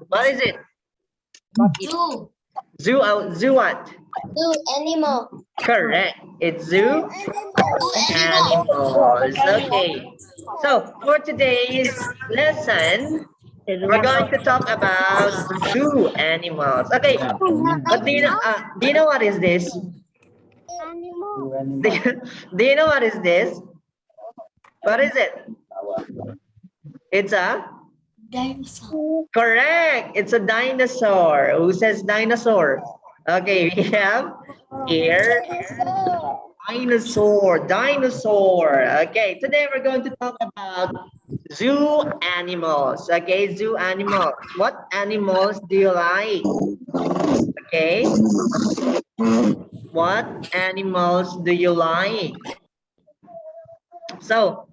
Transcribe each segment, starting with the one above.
What is it? Zoo. Zoo what? Zoo animal. Correct. It's zoo animals. Okay. So for today's lesson, we're going to talk about zoo animals. Okay. But do you know what is this? Animal. Do you know what is this? What is it? It's a Dinosaur. correct. It's a dinosaur. Who says dinosaur? Okay, we have here dinosaur. Okay, today we're going to talk about zoo animals. Okay, zoo animals. What animals do you like? Okay, what animals do you like? So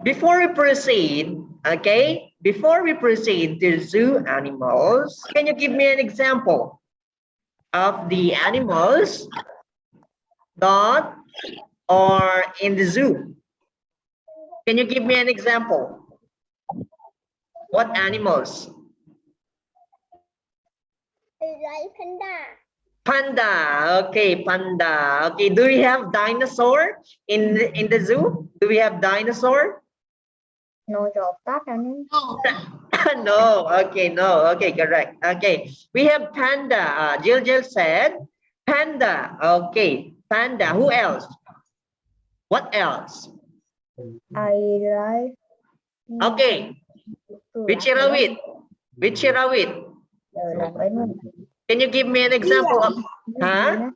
before we proceed, okay, before we proceed to zoo animals, can you give me an example of the animals that are in the zoo? Can you give me an example? What animals? Like panda. Panda. Okay, panda. Okay, do we have dinosaur in the zoo? Do we have dinosaur? No job that and No. Okay, no. Okay, correct. Okay, we have panda. Jill said panda. Okay, panda. Who else? What else? I like. Okay, Vichirawit. Vichirawit. Can you give me an example of, huh?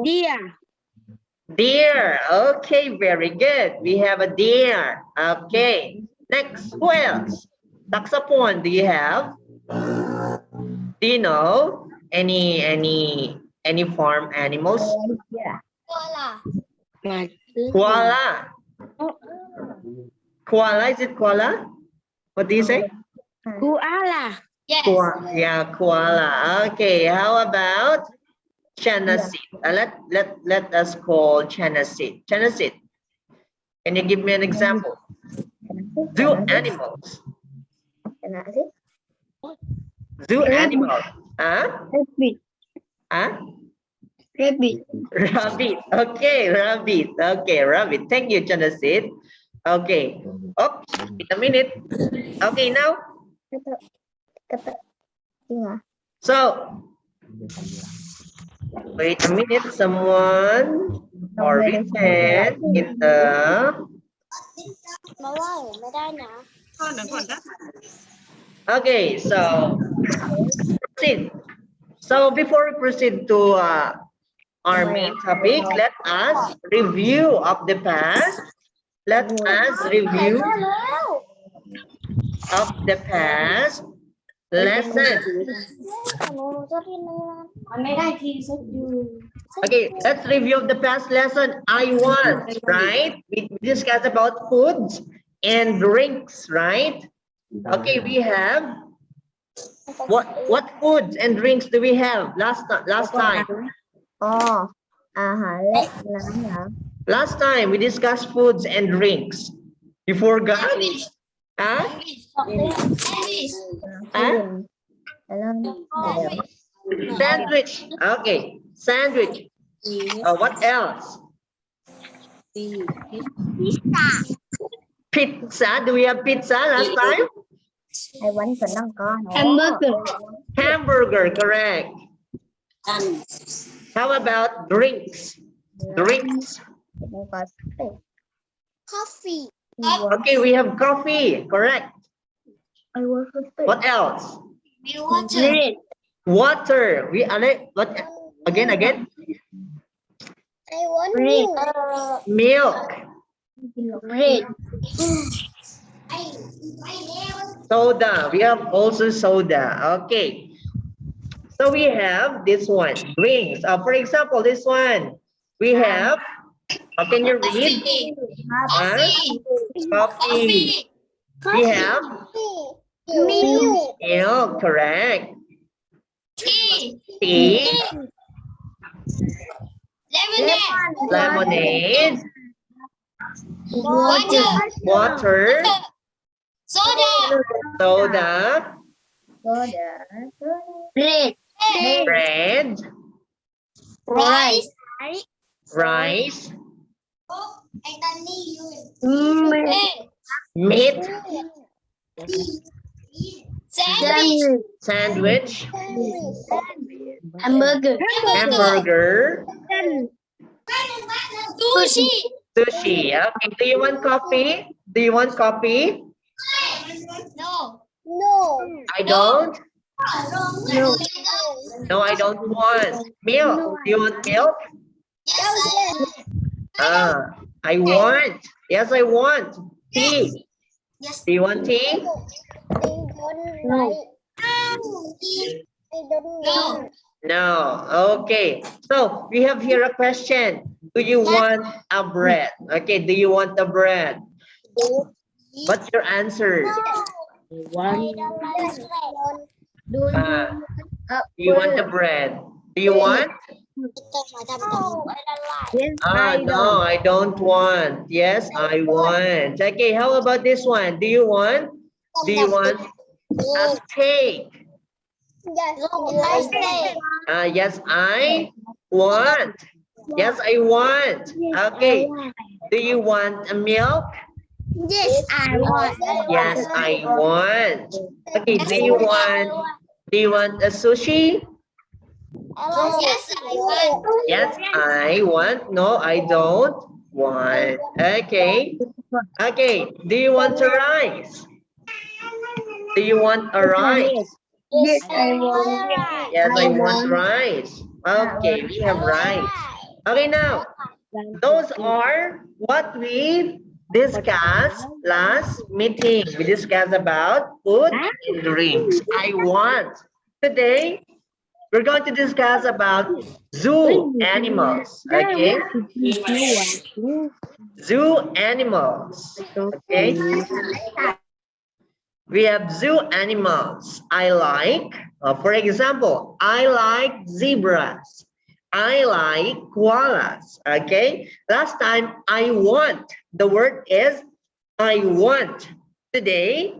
Deer. Deer. Okay, very good. We have a deer. Okay. Next, who else? Saxophone, do you have? Do you know any farm animals? Koala. Koala. Koala, is it koala? What do you say? Koala. Yes. Yeah, koala. Okay, how about Chanasit? Let us call Chanasit. Chanasit, can you give me an example? Zoo animals. Zoo animals. Huh? Rabbit. Huh? Rabbit. Rabbit. Okay, rabbit. Okay, rabbit. Thank you, Chanasit. Okay. Oops, wait a minute. Okay, now. So, wait a minute. Someone or written in the. Okay, so proceed. So before we proceed to our main topic, let us review of the past. Let us review of the past lesson. Okay, let's review the past lesson. I want, right? We discussed about foods and drinks, right? Okay, we have what foods and drinks do we have last time? Oh, อาหารและน้ำหนาว Last time we discussed foods and drinks. You forgot? Huh? Huh? Sandwich. Okay, sandwich. What else? Pizza. Do we have pizza last time? I want ก็นั่งก่อน Hamburger. Hamburger, correct. How about drinks? Drinks. Coffee. Okay, we have coffee, correct. I want What else? water. Water. We what again? I want milk. Milk. Bread. Soda. We have also soda. Okay. So we have this one, drinks. For example, this one. We have, how can you read? Coffee. We have milk, correct. Tea. Lemonade. Water. Soda. Soda. soda, Bread. bread, Rice. rice, Meat. meat, Sandwich. sandwich, Hamburger. hamburger, Sushi. sushi. Okay, do you want coffee? Do you want coffee? No. I don't. No. No, I don't want. Milk. Do you want milk? Ah, I want. Yes, I want. Tea. Yes. Do you want tea? No. No. Okay. So we have here a question. Do you want a bread? Okay. Do you want the bread? What's your answer? Ah, do you want the bread? Do you want? No, I don't want. Yes, I want. Okay, how about this one? Do you want? Do you want a steak? Yes, I want. Yes, I want. Okay. Do you want a milk? Yes, I want. Yes, I want. Okay, do you want a sushi? Yes, I want. Yes, I want. No, I don't want. Okay. Okay, do you want a rice? Do you want a rice? Yes, I want. Yes, I want rice. Okay, we have rice. Okay, now, those are what we discussed last meeting. We discussed about food and drinks. I want. Today, we're going to discuss about zoo animals. Okay? Zoo animals. Okay? We have zoo animals. I like, for example, I like zebras. I like koalas. Okay? Last time, I want. The word is I want. Today,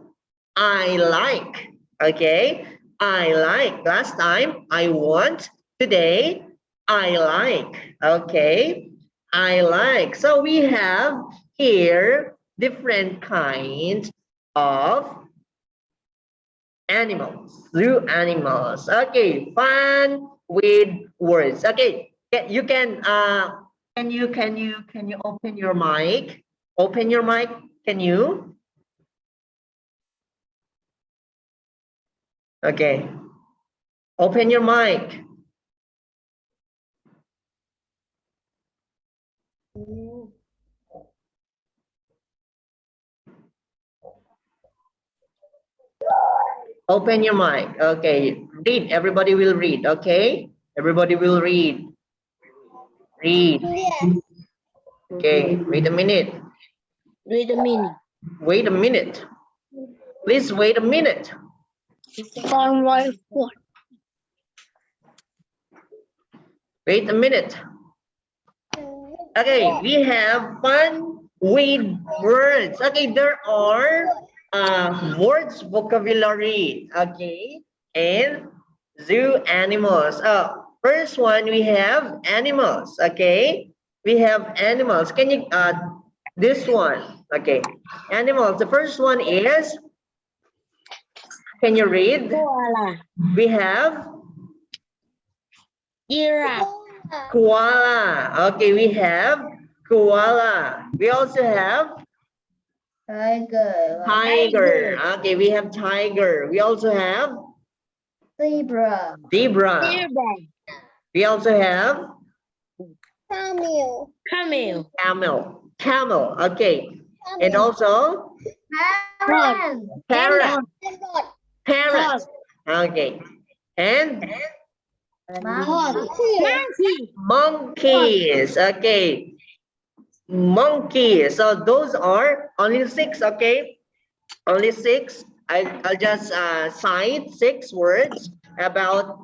I like. Okay? I like. Last time, I want. Today, I like. Okay? I like. So we have here different kinds of animals, zoo animals. Okay, fun with words. Okay, you can you open your mic? Open your mic. Can you? Okay. Open your mic. Open your mic. Okay. Read. Everybody will read. Okay. Everybody will read. Read. Okay. Wait a minute. Wait a minute. Wait a minute. Please wait a minute. Wait a minute. Okay, we have fun with words. Okay, there are words vocabulary. Okay, and zoo animals. First one we have animals. Okay, we have animals. Can you this one? Okay, animals. The first one is. Can you read? Koala. We have Giraffe. koala. Okay, we have koala. We also have Tiger. tiger. Okay, we have tiger. We also have Zebra. zebra. Zebra. We also have Camel. camel. Okay, and also parrot. Okay, and Monkey. monkeys. Okay, monkey. So those are only 6. Okay, only 6. I'll just cite 6 words about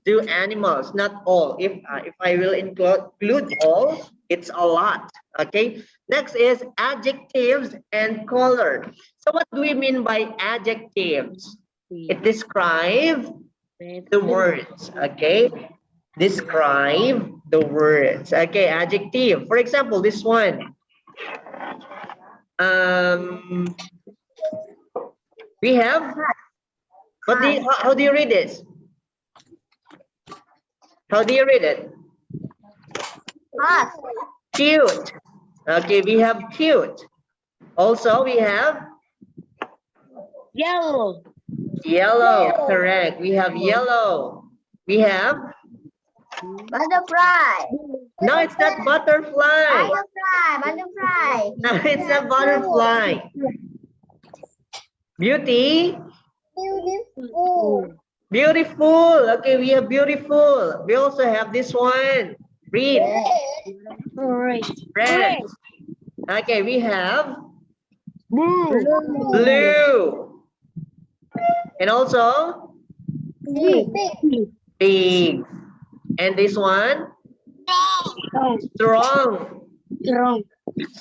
zoo animals, not all. If I will include all, it's a lot. Okay, next is adjectives and color. So what do we mean by adjectives? It describes the words. Okay. Describe the words. Okay. Adjective. For example, this one. We have. How do you read this? How do you read it? Hot. Cute. Okay, we have cute. Also, we have Yellow. yellow. Correct. We have yellow. We have. Butterfly. No, it's not butterfly. Butterfly. No, it's not butterfly. Beauty. Beautiful. Beautiful. Okay, we have beautiful. We also have this one. Read. Red. Okay, we have blue. And also big. And this one strong.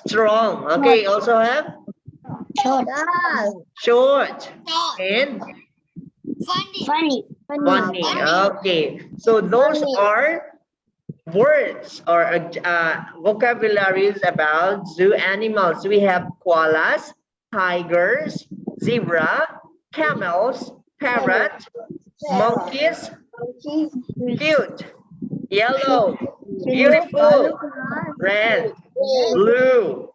Strong. Okay, also have short and Funny. funny. Okay, so those are words or vocabularies about zoo animals. We have koalas, tigers, zebra, camels, parrot, monkeys, cute, yellow, beautiful, red, blue,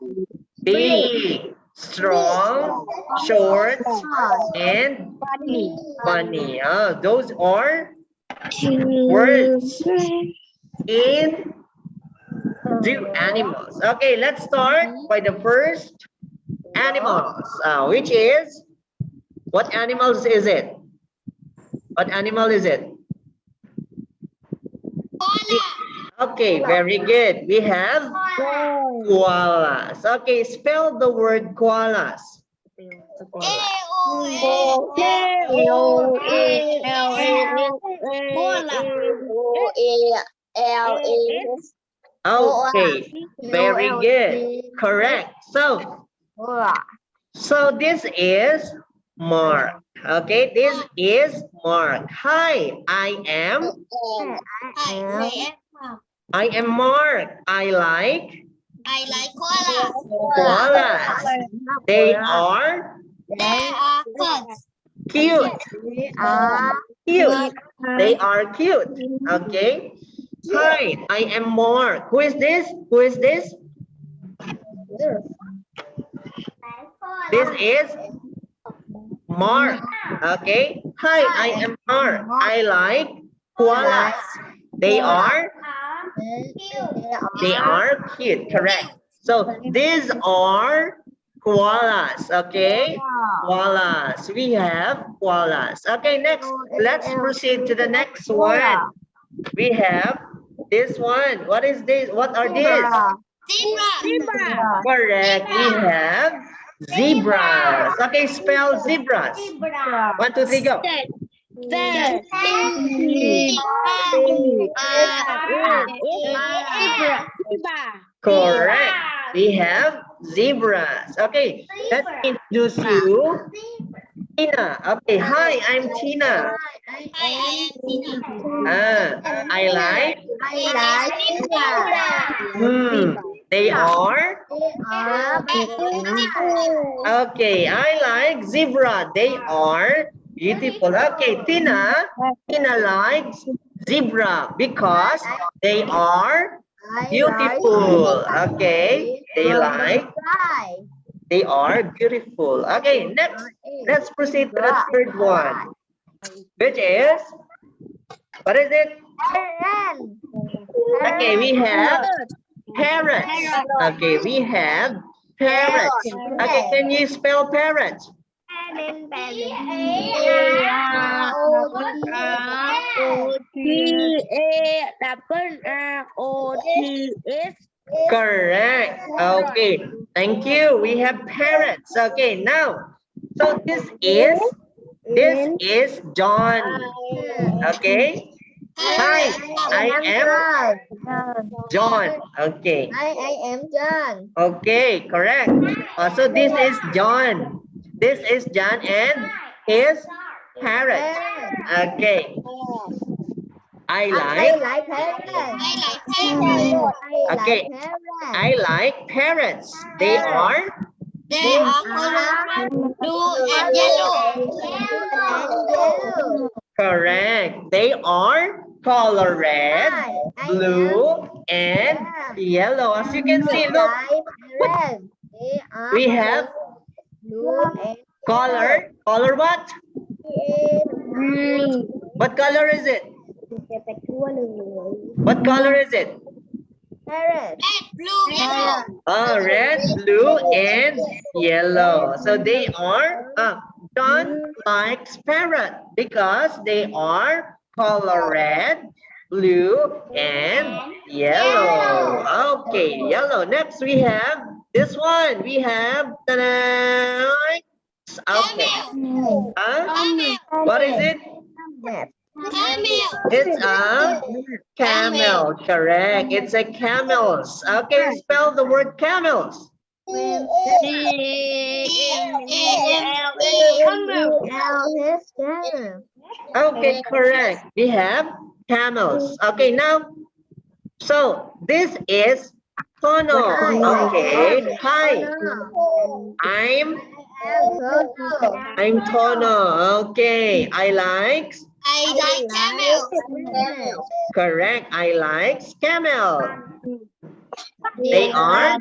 big, strong, short, and funny. Those are words in zoo animals. Okay, let's start by the first animals, which is, what animals is it? What animal is it? Okay, very good. We have koalas. Okay, spell the word koalas. Okay, very good. Correct. So this is Mark. Okay, this is Mark. Hi, I am Mark. I like koalas. They are cute. Cute. They are cute. Okay. Hi, I am Mark. Who is this? Who is this? This is Mark. Okay. Hi, I am Mark. I like koalas. They are cute. Correct. So these are koalas. Okay. Koalas. We have koalas. Okay. Next, let's proceed to the next one. We have this one. What is this? What are these? Zebra. Correct. We have zebras. Okay, spell zebras. 1, 2, 3, go. Correct. We have zebras. Okay, let's introduce you. Tina. Okay, hi, I'm Tina. I like. They are. Okay, I like zebra. They are beautiful. Okay, Tina likes zebra because they are beautiful. Okay, they are beautiful. Okay, next, let's proceed to the third one, which is, what is it? Okay, we have parrots. Okay, we have parrots. Okay, can you spell parrots? Correct. Okay, thank you. We have parrots. Okay, now, so this is John. Okay. Hi, I am John. Okay. I am John. Okay, correct. So this is John. This is John and his Parrot. Okay. I I like. like parrot. Okay. I like parrots. They are. They are color blue and yellow. Correct. They are color red, blue, and yellow. As you can see, look, we have color. Color what? What color is it? What color is it? Parrot. Red, blue, yellow. Oh, red, blue, and yellow. So they are, John likes parrot because they are color red, blue, and yellow. Okay, yellow. Next we have this one. We have, ta-da! Okay. Camel. What is it? Camel. It's a camel. Correct. It's a camels. Okay, spell the word camels. Okay, correct. We have camels. Okay, now, so this is Tono. Okay, hi. I'm Tono. Okay, I like. I like camel. Correct. I like camel. They are.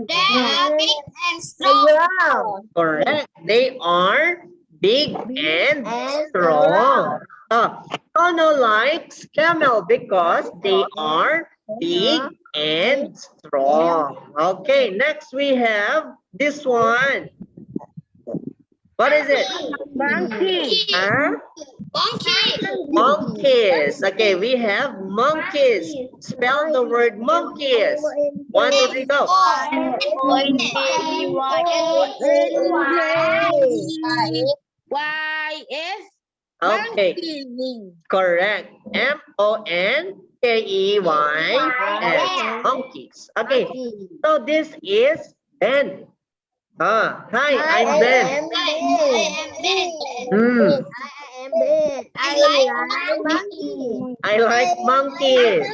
They are big and strong. Correct. They are big and strong. Tono likes camel because they are big and strong. Okay, next we have this one. What is it? Monkey. Huh? Monkey. Monkeys. Okay, we have monkeys. Spell the word monkeys. 1, 2, 3, go. Okay, correct. M-O-N-K-E-Y-S. Monkeys. Okay, so this is Ben. Hi, I'm Ben. I like monkeys.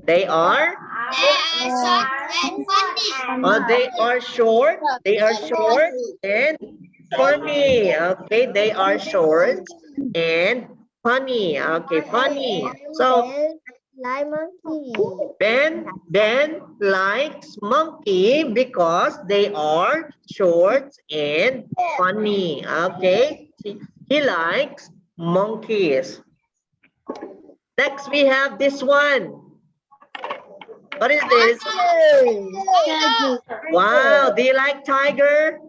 They are? Short and funny. They are short. They are short and funny. Okay, they are short and funny. Okay, funny. So Ben likes monkey because they are short and funny. Okay, he likes monkeys. Next we have this one. What is this? Wow, do you like tiger?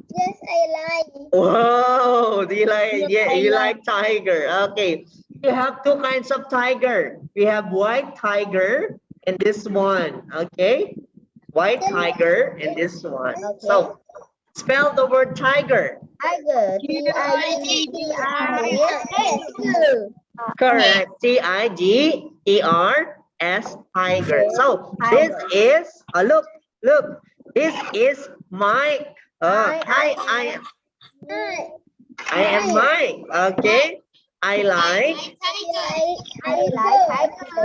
Yes, I like. Whoa, do you like, yeah, you like tiger. Okay, we have two kinds of tiger. We have white tiger and this one. Okay, white tiger and this one. So spell the word tiger. Tiger. T-I-G-E-R-S. Correct. T-I-G-E-R-S, tiger. So this is, look, this is Mike. Hi, I am Mike. Okay, I like.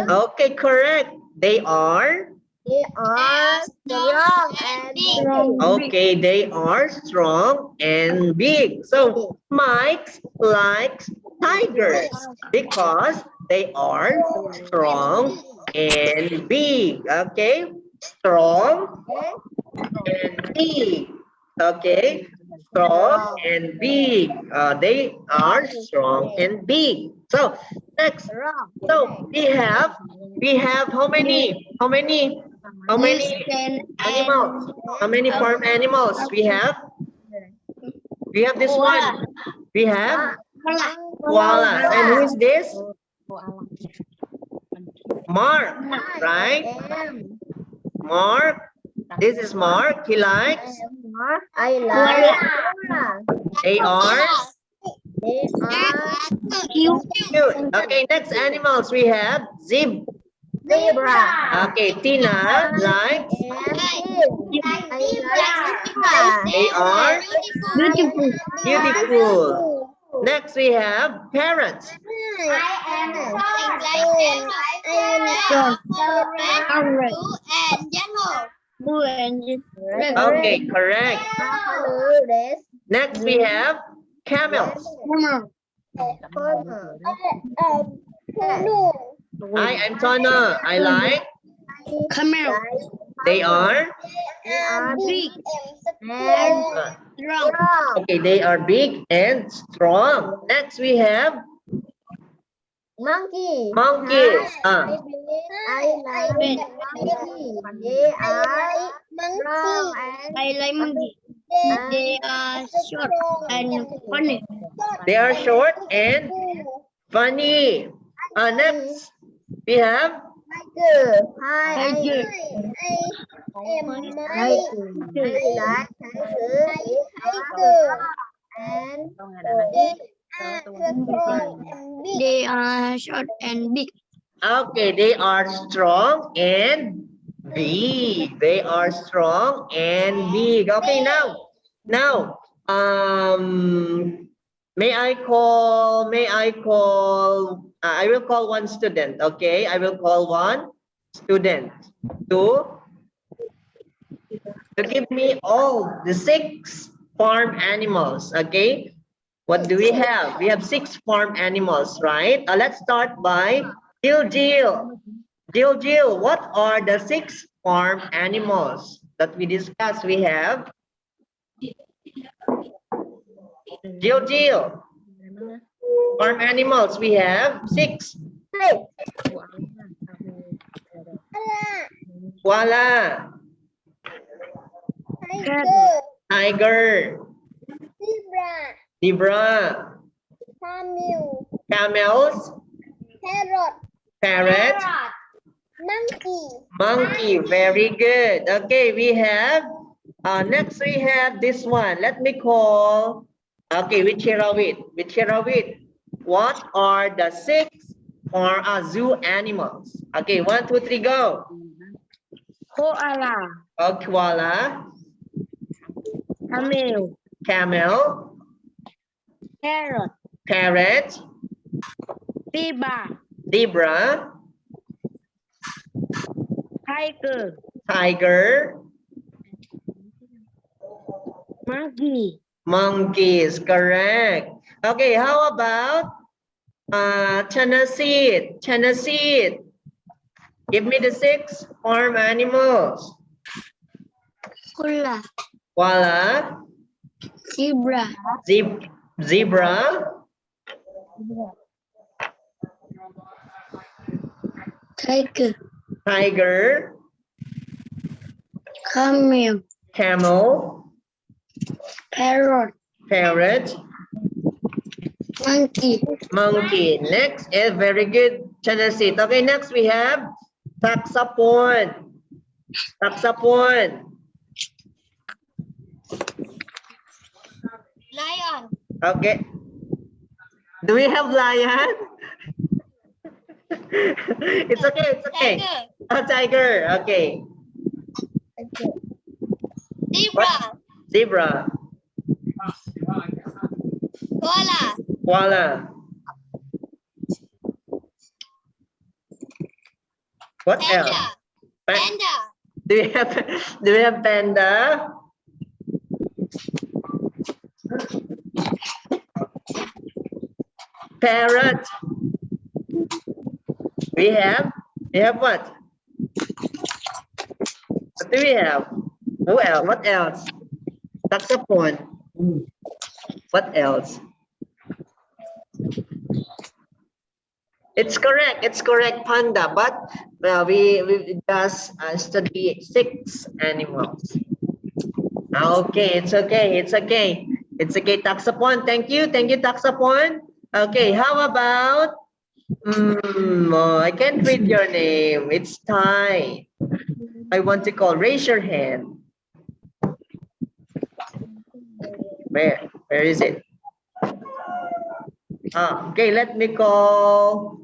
Okay, correct. They are. Strong and big. Okay, they are strong and big. So Mike likes tigers because they are strong and big. Okay, strong and big. Okay, strong and big. They are strong and big. So next, so we have how many? How many animals? How many farm animals we have? We have this one. We have koalas. And who is this? Mark, right? Mark. This is Mark. He likes. I like. They are They are cute. Okay, next animals we have zebra. Zebra. Okay, Tina likes. They are Beautiful. beautiful. Next we have parrots. Short. Orange. Blue and red. Okay, correct. Next we have camels. Hi, I'm Tona. I like. Camel. They are. Big. uh, Strong. Okay, they are big and strong. Next we have Monkey. monkeys. I like monkey. They are strong and I like monkey. They are short and funny. They are short and funny. Next we have Tiger. They are short and big. okay. They are strong and big. They are strong and big. Okay, now, may I call? I will call one student. Okay, I will call one student to give me all the 6 farm animals. Okay, what do we have? We have 6 farm animals, right? Let's start by Jill. Jill, what are the 6 farm animals that we discussed? We have Jill. Farm animals, we have 6. Koala, tiger, zebra, camels, parrot, monkey. Very good. Okay, we have next we have this one. Let me call. Okay, with Chirawit. What are the 6 zoo animals? Okay, 1, 2, 3, go. Koala. Koala, Camel. camel, Parrot. parrot, zebra, Tiger. tiger, Monkey. monkeys. Correct. Okay, how about chana seed? Give me the 6 farm animals. Koala, Zebra. zebra, tiger, Camel. camel, Parrot. parrot, monkey. Next is very good, chana seed. Okay, next we have taxapon. Lion. Okay. Do we have lion? It's okay. Tiger. Tiger. Okay. Zebra. Koala. What else? Do we have panda? Parrot. We have what? What do we have? Who else? What else? Taxapon. What else? It's correct, panda. But we just study 6 animals. Okay, it's okay, Taxapon. Thank you, Taxapon. Okay, how about? I can't read your name. It's Thai. I want to call. Raise your hand. Where is it? Okay, let me call.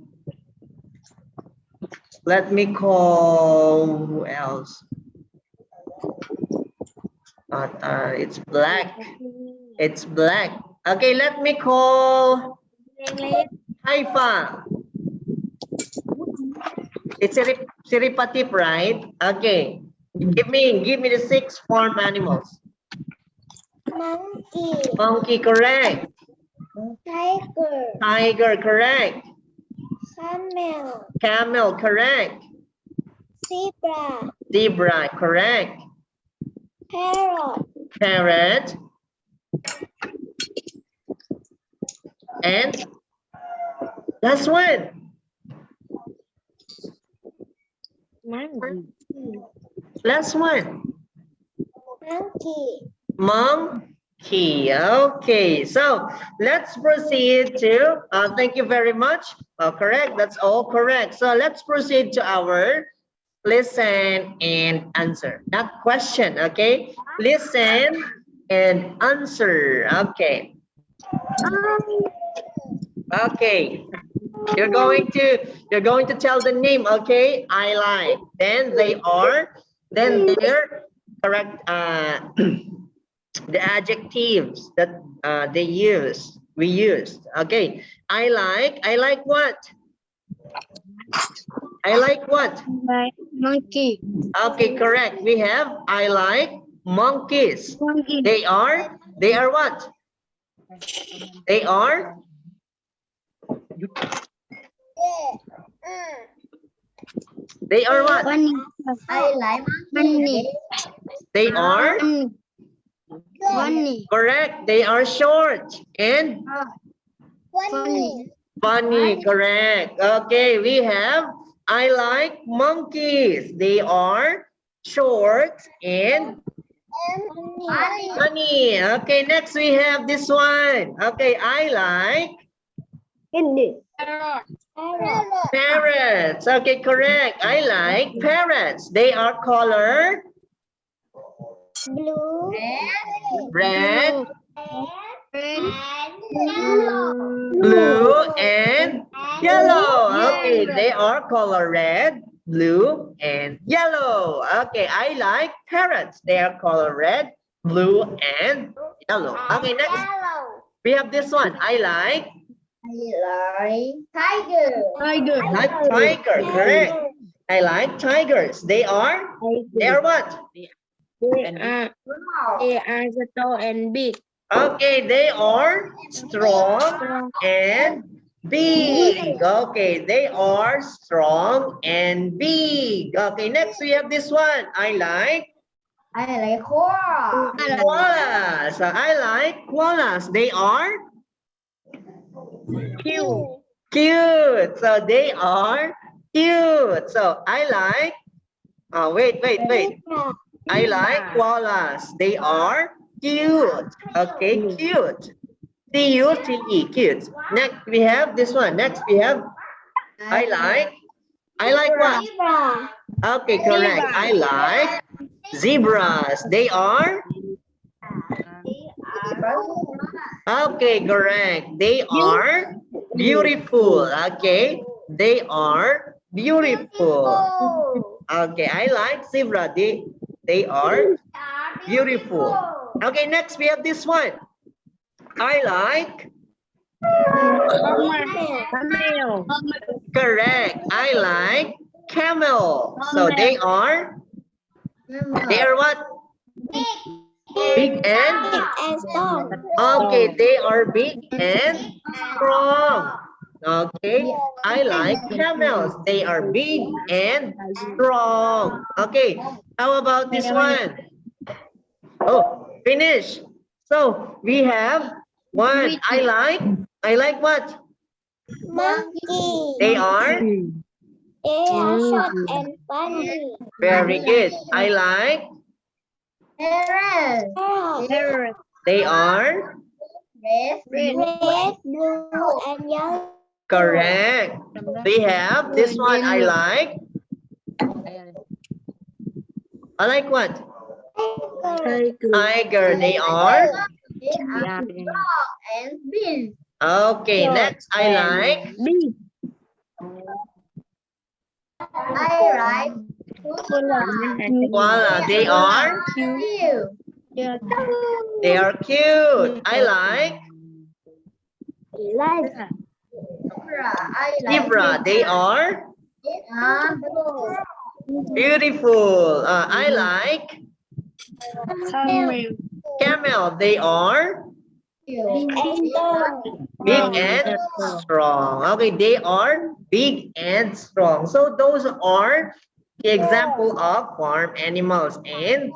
Let me call who else? It's black. It's black. Okay, let me call Haifa. It's Siripatip, right? Okay. Give me the 6 farm animals. Monkey. Monkey, correct. Tiger. Tiger, correct. Camel. Camel, correct. Zebra. Zebra, correct. Parrot. Parrot. And last one. Monkey. Last one. Monkey. Monkey. Okay, so let's proceed to, thank you very much. Correct, that's all correct. So let's proceed to our listen and answer. Not question, okay? Listen and answer. Okay. Okay. You're going to tell the name, okay? I like. Then they're correct the adjectives that we used. Okay. I like what? I like what? Monkey. Okay, correct. We have I like monkeys. Monkey. They are what? They are what? Bunny. I like Bunny. They are Bunny. correct. They are short and Bunny. funny. Correct. Okay, we have I like monkeys. They are short and funny. Okay, next we have this one. Okay, I like parrots. Okay, correct. I like parrots. They are color blue, red, and blue, and yellow. Okay, they are color red, blue, and yellow. Okay, I like parrots. They are color red, blue, and yellow. Okay, next we have this one. I like tiger. tiger. Correct. I like tigers. They are what? They are tall and big. Okay, they are strong and big. Okay, they are strong and big. Okay, next we have this one. I like koalas. So I like koalas. They are cute. So they are cute. So I like, wait. I like koalas. They are cute. Okay, cute. C-U-T-E, cute. Next we have this one. Next we have I like what? Okay, correct. I like zebras. They are okay, correct. They are beautiful. Okay, they are beautiful. Okay, I like zebra. They are beautiful. Okay, next we have this one. I like Camel. correct. I like camel. So they are what? Big and strong. okay, they are big and strong. Okay, I like camels. They are big and strong. Okay, how about this one? Oh, finish. So we have one. I like what? Monkey. They are Short and funny. very good. I like Parrot. they are Red, blue, and yellow. correct. We have this one. I like what? Tiger. They are And big. okay. Next, I like I like Koala. They are you. they are cute. I like Like zebra. I like zebra. They are beautiful. I like camel. They are big and strong. Okay, they are big and strong. So those are the example of farm animals. And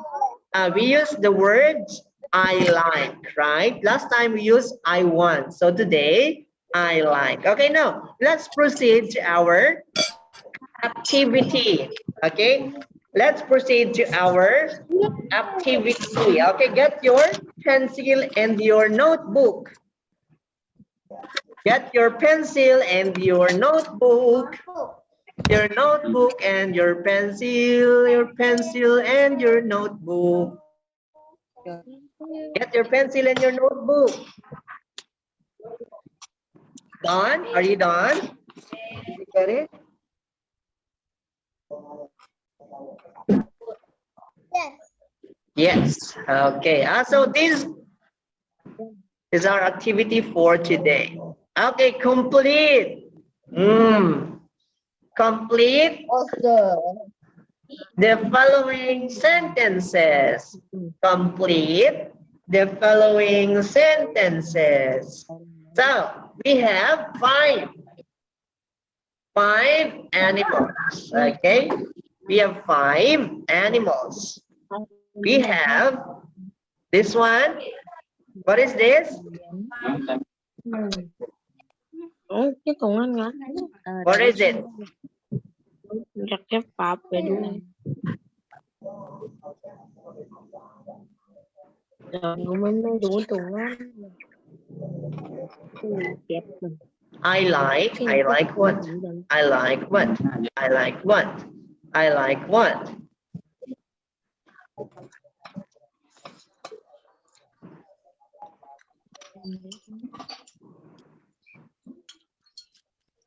we use the words I like, right? Last time we used I want. So today, I like. Okay, now let's proceed to our activity. Okay, let's proceed to our activity. Okay, get your pencil and your notebook. Get your pencil and your notebook. Your notebook and your pencil and your notebook. Get your pencil and your notebook. Done? Are you done? Did you get it? Yes. Okay. So this is our activity for today. Okay, complete. Complete the following sentences. Complete the following sentences. So we have five animals. Okay, we have 5 animals. We have this one. What is this? Cái cùng anh ngắn. What is it? Đặt cái bọc về luôn. Rồi mình mới đủ tụng á. I like what? I like what? I like what? I like what?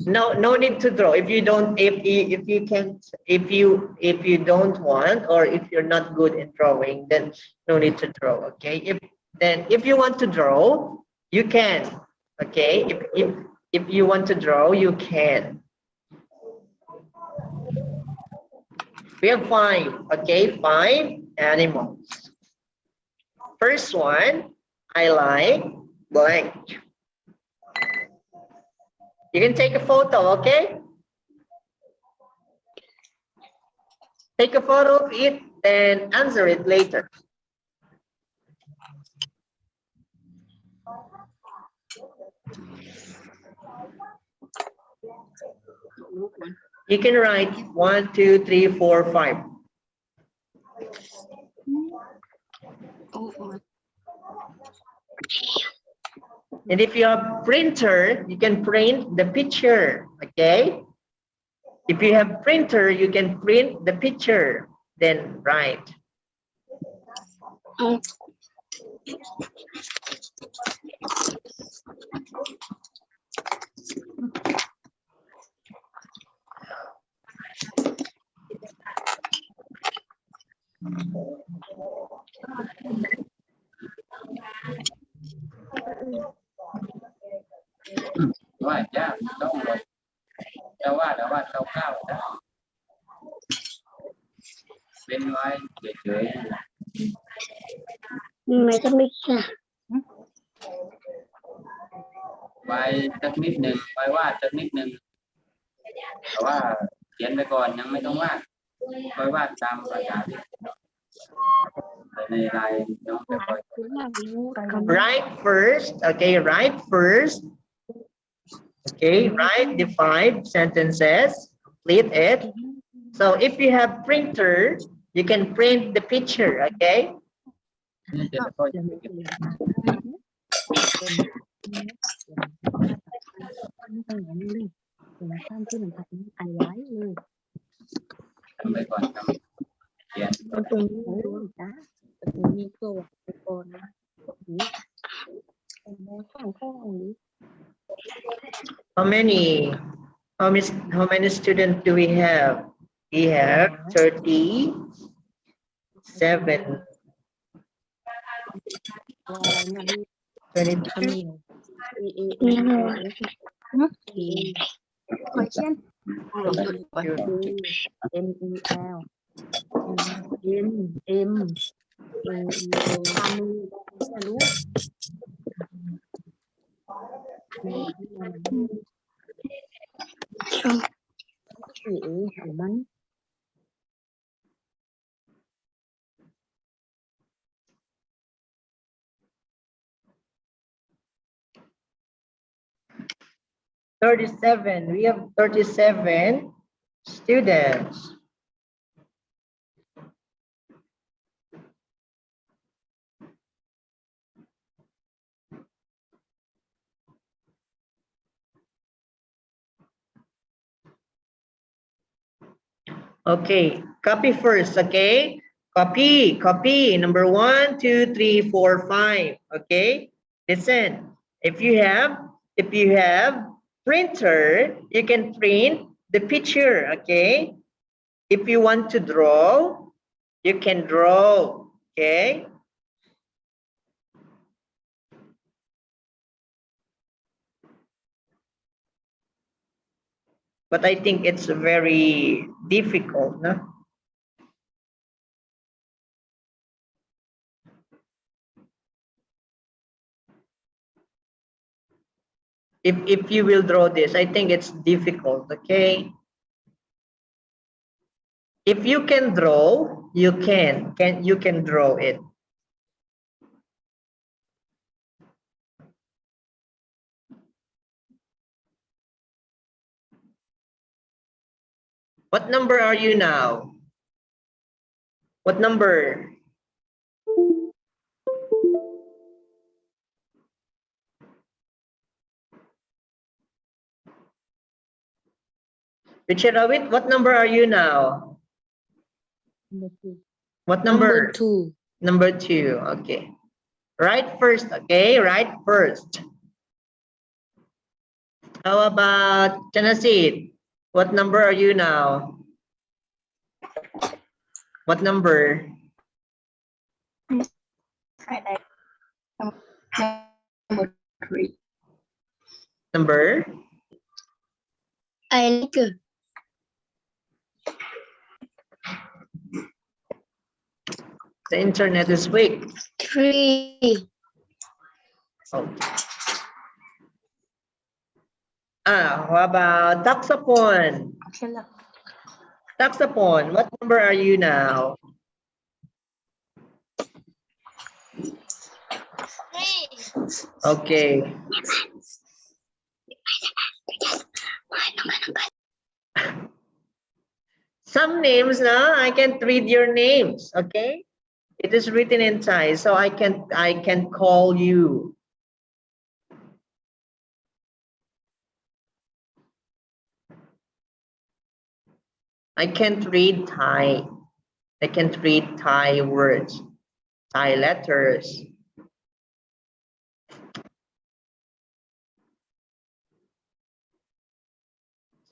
No need to draw. If you don't, if you can't, if you don't want, or if you're not good in drawing, then no need to draw. Okay. If you want to draw, you can. Okay. If you want to draw, you can. We have 5. Okay, 5 animals. First one, I like blank. You can take a photo, okay? Take a photo of it and answer it later. You can write 1, 2, 3, 4, 5. And if you have printer, you can print the picture, okay? If you have printer, you can print the picture, then write. Right, yeah, don't worry. Đâu cao đó. Bên ngoài để dưới. Mày có biết sao? ไว้สักนิดหนึ่งไว้วาดสักนิดหนึ่งแต่ว่าเขียนไปก่อนยังไม่ต้องวาดไว้วาดตามภาษาที่ในลายน้องไปก่อน Write first, okay, write first. Okay, write the 5 sentences, complete it. So if you have printer, you can print the picture, okay? นี่จะค่อยจะเก็บทำไปก่อนทำเขียน How many students do we have? We have 37. 22. question Thirty-seven. We have 37 students. Okay, copy first, okay? Copy. Number 1, 2, 3, 4, 5. Okay? Listen. If you have printer, you can print the picture, okay? If you want to draw, you can draw, okay? But I think it's very difficult, no? If you will draw this, I think it's difficult, okay? If you can draw, you can draw it. What number are you now? What number? Richard Awit, what number are you now? What number? Number 2, okay. Right first, okay, right first. How about Chanasit? What number are you now? What number? Number 3. Number? I like The internet is weak. 3. Oh. How about Taxapon? Taxapon, what number are you now? 3. Okay. Some names now, I can't read your names, okay? It is written in Thai, so I can call you. I can't read Thai. I can't read Thai words, Thai letters.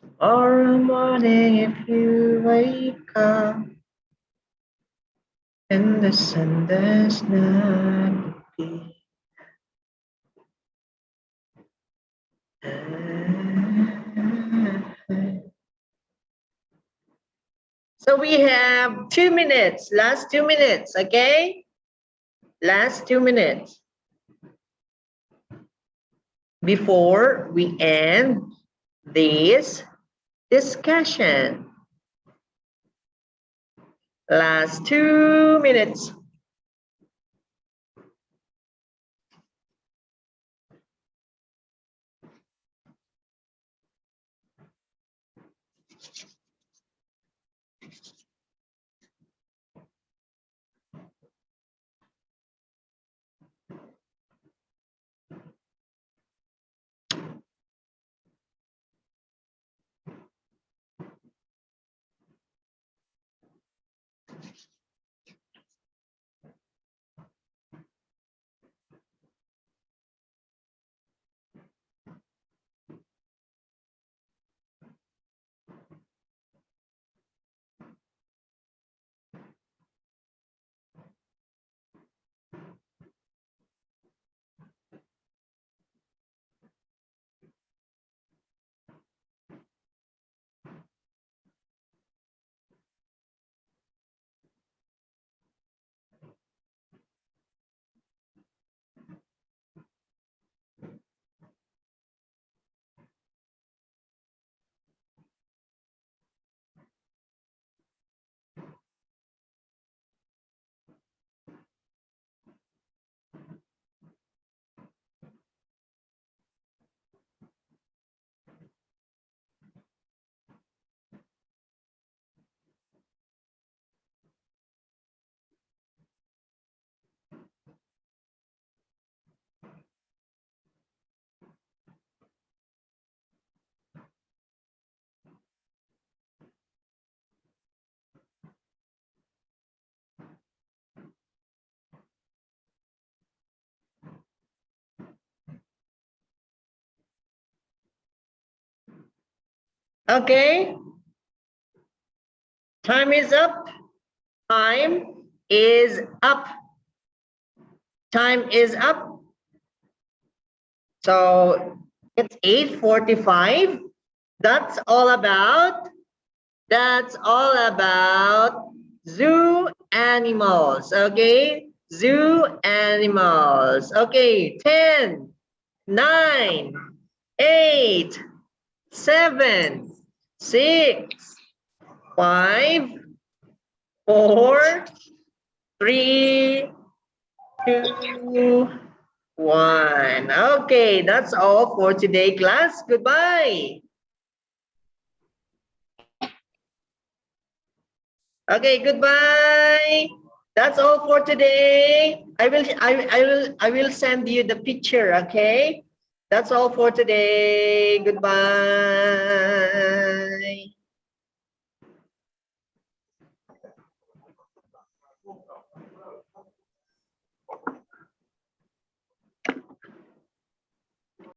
Tomorrow morning, if you wake up and the sun does not appear. So we have 2 minutes, last 2 minutes, okay? Last 2 minutes. Before we end this discussion. Last 2 minutes. Okay. Time is up. Time is up. Time is up. So it's 8:45. That's all about zoo animals. Okay. Zoo animals. Okay. 10, 9, 8, 7, 6, 5, 4, 3, 2, 1. Okay, that's all for today, class. Goodbye. Okay, goodbye. That's all for today. I will send you the picture, okay? That's all for today. Goodbye.